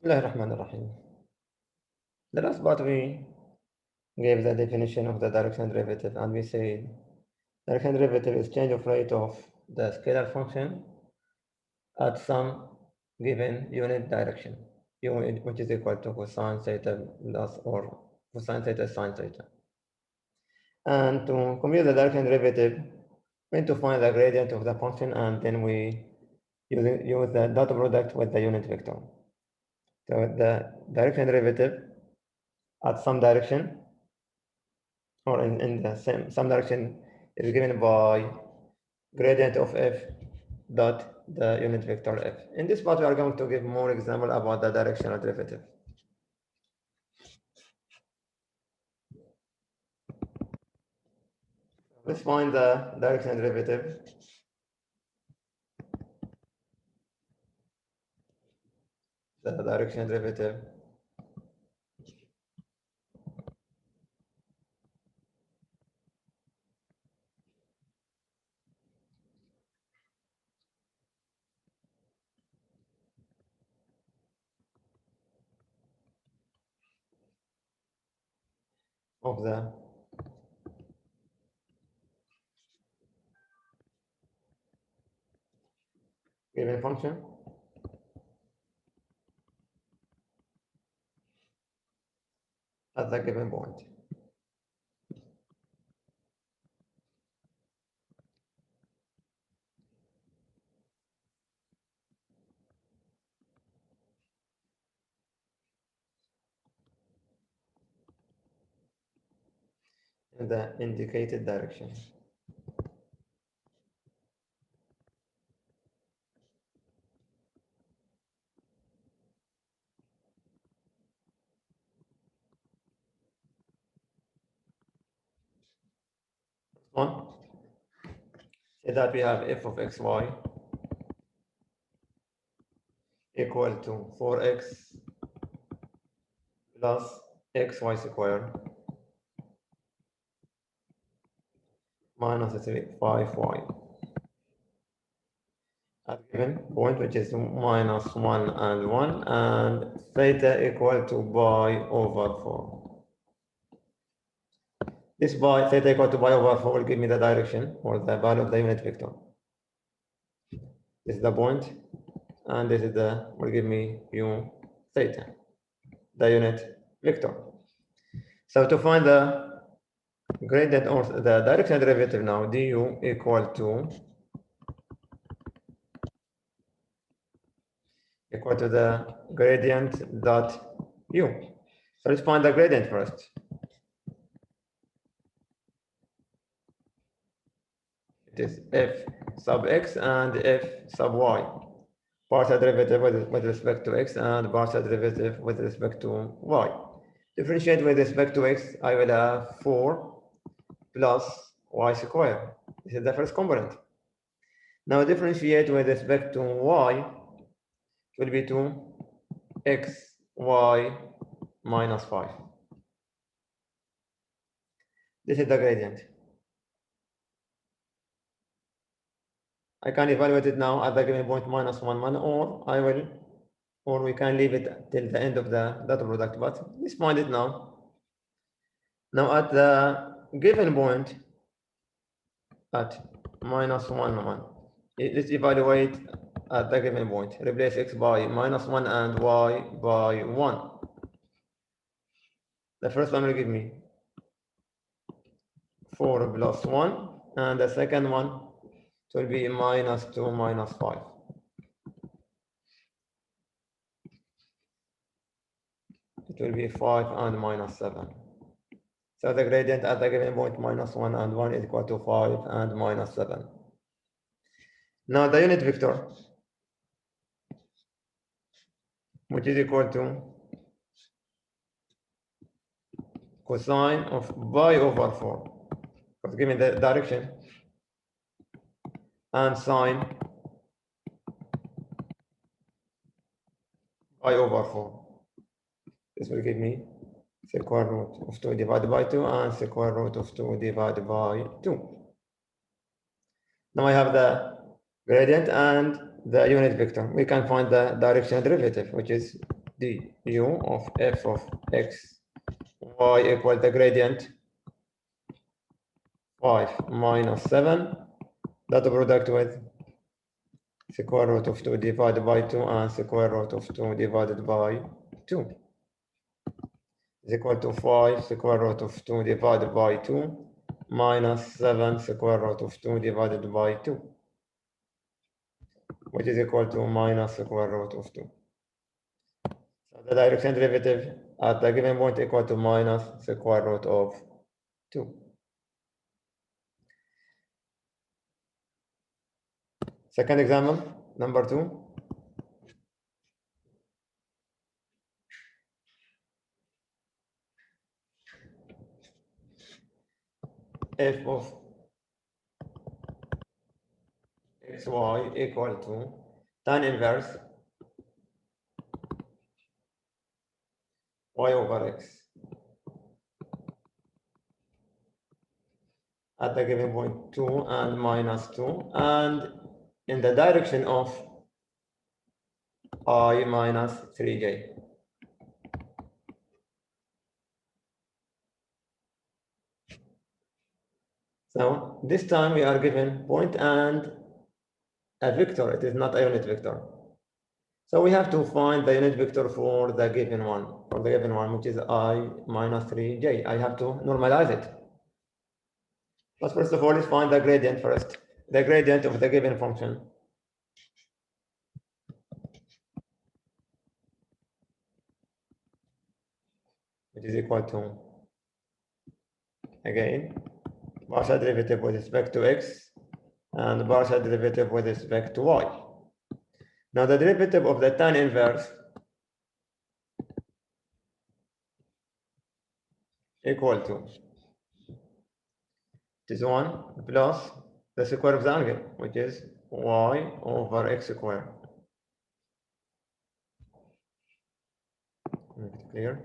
Bismillahirrahmanirrahim. The last part we gave the definition of the directional derivative, and we said directional derivative is change of rate of the scalar function at some given unit direction, which is equal to cosine theta plus or cosine theta sine theta. And to compute the directional derivative, we need to find the gradient of the function, and then we use the dot product with the unit vector. So the directional derivative at some direction or in the some direction is given by gradient of f dot the unit vector f. In this part, we are going to give more example about the directional derivative. Let's find the directional derivative. The directional derivative of the given function at the given point. In the indicated direction. One, say that we have f of xy equal to 4x plus xy squared minus 5y at given point, which is minus 1 and 1, and theta equal to pi over 4. This pi, theta equal to pi over 4 will give me the direction or the value of the unit vector. This is the point, and this is the, will give me u theta, the unit vector. So to find the gradient or the directional derivative now, du equal to the gradient dot u. So let's find the gradient first. It is f sub x and f sub y. Partial derivative with respect to x and partial derivative with respect to y. Differentiate with respect to x, I will have 4 plus y squared. This is the first component. Now differentiate with respect to y, it will be 2 xy minus 5. This is the gradient. I can evaluate it now at the given point minus 1, 1, or we can leave it till the end of the dot product, but let's find it now. Now at the given point at minus 1, 1, let's evaluate at the given point. Replace x by minus 1 and y by 1. The first one will give me 4 plus 1, and the second one will be minus 2 minus 5. It will be 5 and minus 7. So the gradient at the given point minus 1 and 1 is equal to 5 and minus 7. Now the unit vector, which is equal to cosine of pi over 4, because given the direction, and sine pi over 4. This will give me square root of 2 divided by 2 and square root of 2 divided by 2. Now I have the gradient and the unit vector. We can find the directional derivative, which is du of f of x y equal the gradient 5 minus 7, dot product with square root of 2 divided by 2 and square root of 2 divided by 2 is equal to 5 square root of 2 divided by 2 minus 7 square root of 2 divided by 2, which is equal to minus square root of 2. So the direction derivative at the given point equal to minus square root of 2. Second example, number 2. F of xy equal to tan inverse y over x at the given point 2 and minus 2 and in the direction of I minus 3j. So this time we are given point and a vector. It is not a unit vector. So we have to find the unit vector for the given one, which is I minus 3j. I have to normalize it. But first of all, let's find the gradient first. The gradient of the given function. Which is equal to, again, partial derivative with respect to x and partial derivative with respect to y. Now the derivative of the tan inverse equal to, it is 1 plus the square of the angle, which is y over x squared. Make it clear.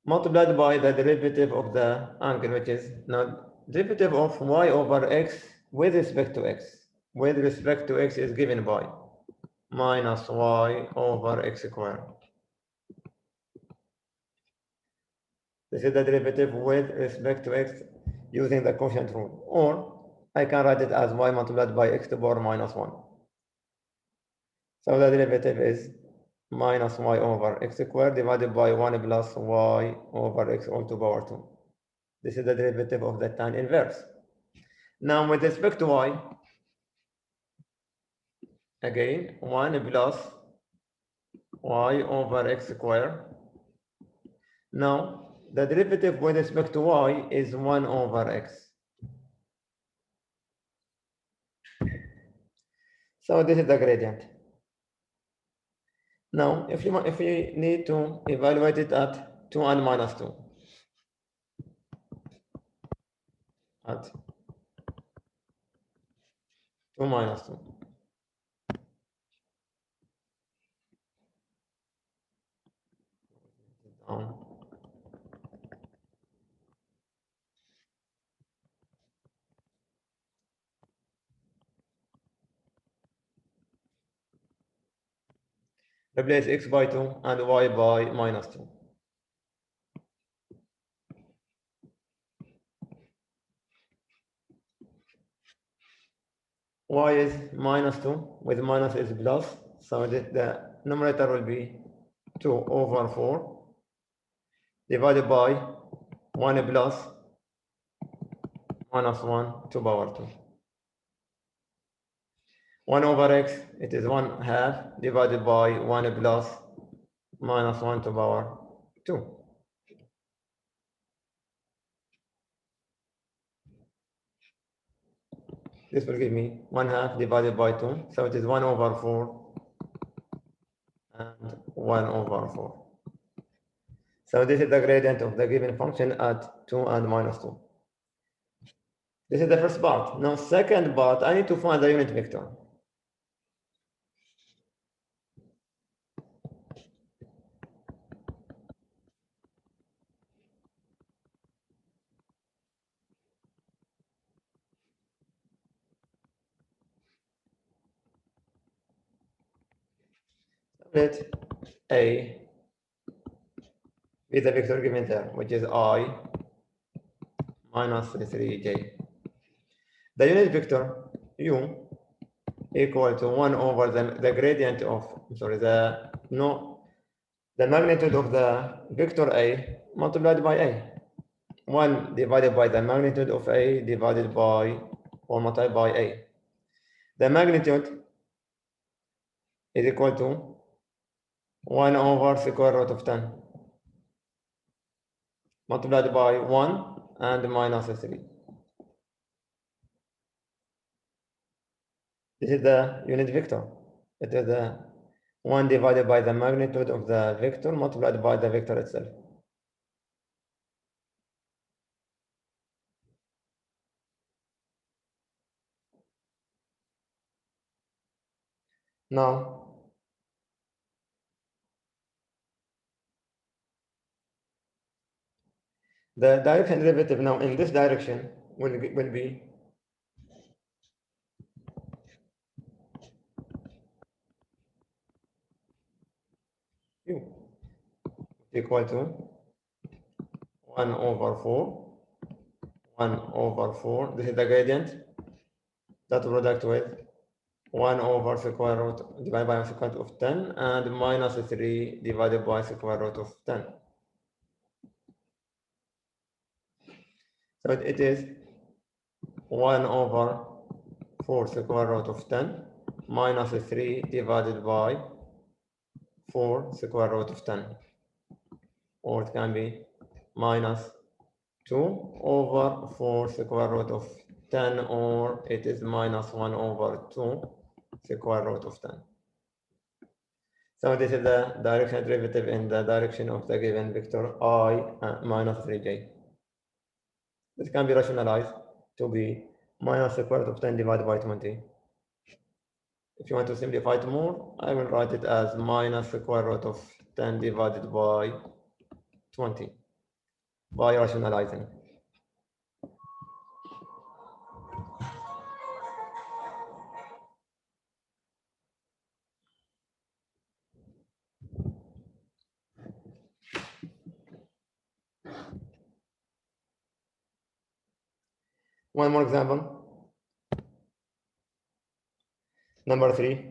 Multiplied by the derivative of the angle, which is now derivative of y over x with respect to x. With respect to x is given by minus y over x squared. This is the derivative with respect to x using the quotient rule. Or I can write it as y multiplied by x to the power minus 1. So the derivative is minus y over x squared divided by 1 plus y over x all to the power 2. This is the derivative of the tan inverse. Now with respect to y, again 1 plus y over x squared. Now the derivative with respect to y is 1 over x. So this is the gradient. Now if we need to evaluate it at 2 and minus 2. At 2 minus 2. Down. Replace x by 2 and y by minus 2. Y is minus 2, with minus is plus, so the numerator will be 2 over 4 divided by 1 plus minus 1 to the power 2. 1 over x, it is 1 half divided by 1 plus minus 1 to the power 2. This will give me 1 half divided by 2, so it is 1 over 4 and 1 over 4. So this is the gradient of the given function at 2 and minus 2. This is the first part. Now second part, I need to find the unit vector. Let A be the vector given there, which is I minus 3j. The unit vector U equal to 1 over the gradient of, the magnitude of the vector A multiplied by A. 1 divided by the magnitude of A divided by or multiplied by A. The magnitude is equal to 1 over square root of 10 multiplied by 1 and minus 3. This is the unit vector. It is the 1 divided by the magnitude of the vector multiplied by the vector itself. Now, the direction derivative now in this direction will be U equal to 1 over 4, 1 over 4. This is the gradient. That product with 1 over square root divided by square root of 10 and minus 3 divided by square root of 10. So it is 1 over 4 square root of 10 minus 3 divided by 4 square root of 10. Or it can be minus 2 over 4 square root of 10, or it is minus 1 over 2 square root of 10. So this is the direction derivative in the direction of the given vector I minus 3j. This can be rationalized to be minus square root of 10 divided by 20. If you want to simplify it more, I will write it as minus square root of 10 divided by 20 by rationalizing. One more example. Number 3.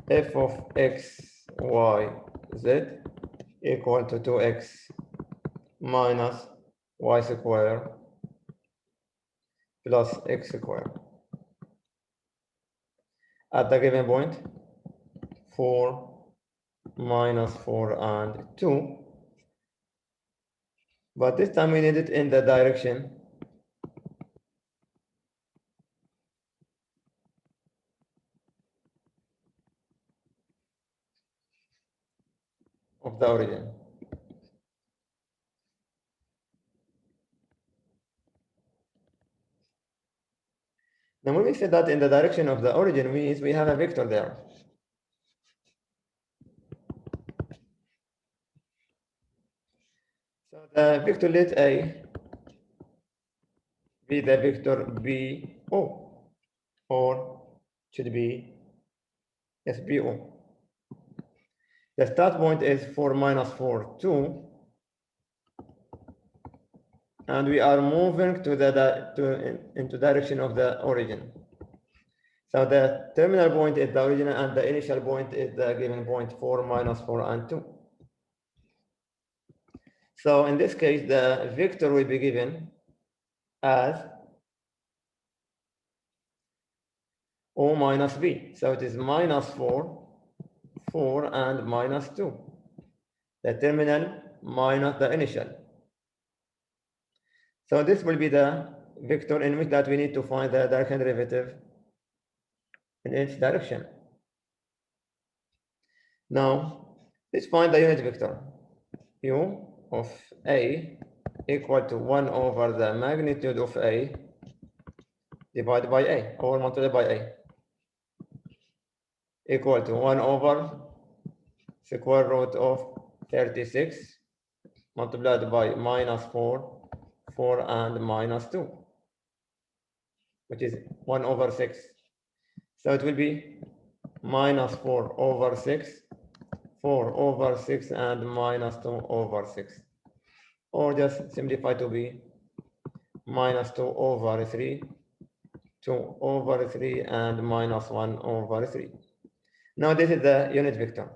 F of x, y, z equal to 2x minus y square plus x square. At the given point, 4 minus 4 and 2. But this time we need it in the direction of the origin. Now when we say that in the direction of the origin means we have a vector there. So the vector let A be the vector BO, or should be SBO. The start point is 4 minus 4, 2. And we are moving to into direction of the origin. So the terminal point is the origin and the initial point is the given point 4 minus 4 and 2. So in this case, the vector will be given as O minus B. So it is minus 4, 4 and minus 2. The terminal minus the initial. So this will be the vector in which that we need to find the direction derivative in its direction. Now, let's find the unit vector. U of A equal to 1 over the magnitude of A divided by A, or multiplied by A, equal to 1 over square root of 36 multiplied by minus 4, 4 and minus 2, which is 1 over 6. So it will be minus 4 over 6, 4 over 6 and minus 2 over 6. Or just simplify to be minus 2 over 3, 2 over 3 and minus 1 over 3. Now this is the unit vector.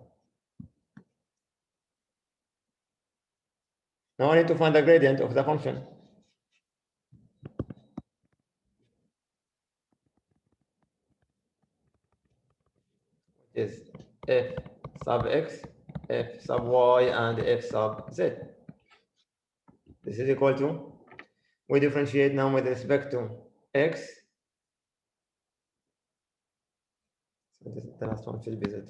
Now I need to find the gradient of the function. Is f sub x, f sub y, and f sub z. This is equal to, we differentiate now with respect to x. So this, the last one should be z.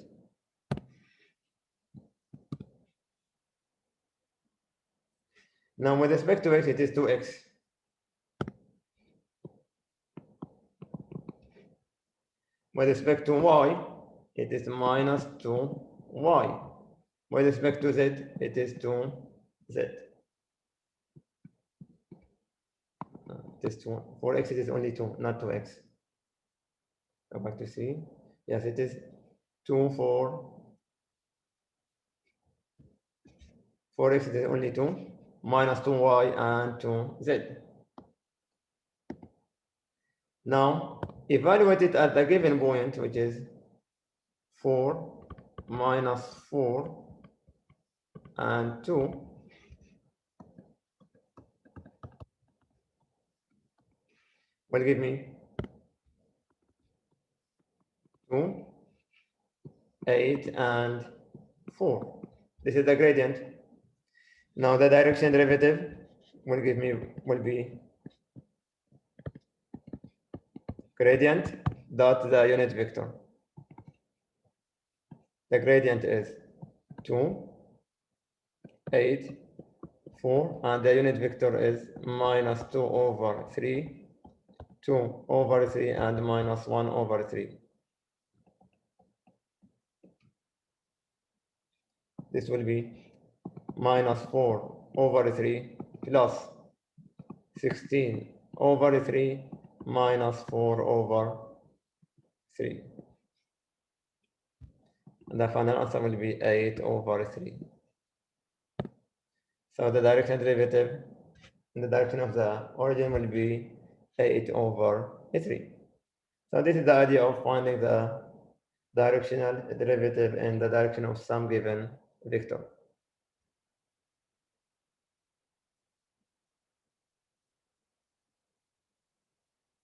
Now with respect to x, it is 2x. With respect to y, it is minus 2y. With respect to z, it is 2z. It is 2. For x, it is only 2, not 2x. Go back to C. Yes, it is 2 for x, it is only 2, minus 2y and 2z. Now, evaluate it at the given point, which is 4 minus 4 and 2. Will give me 2, 8, and 4. This is the gradient. Now the direction derivative will be gradient dot the unit vector. The gradient is 2, 8, 4, and the unit vector is minus 2 over 3, 2 over 3, and minus 1 over 3. This will be minus 4 over 3 plus 16 over 3 minus 4 over 3. And the final answer will be 8 over 3. So the direction derivative in the direction of the origin will be 8 over 3. So this is the idea of finding the directional derivative in the direction of some given vector.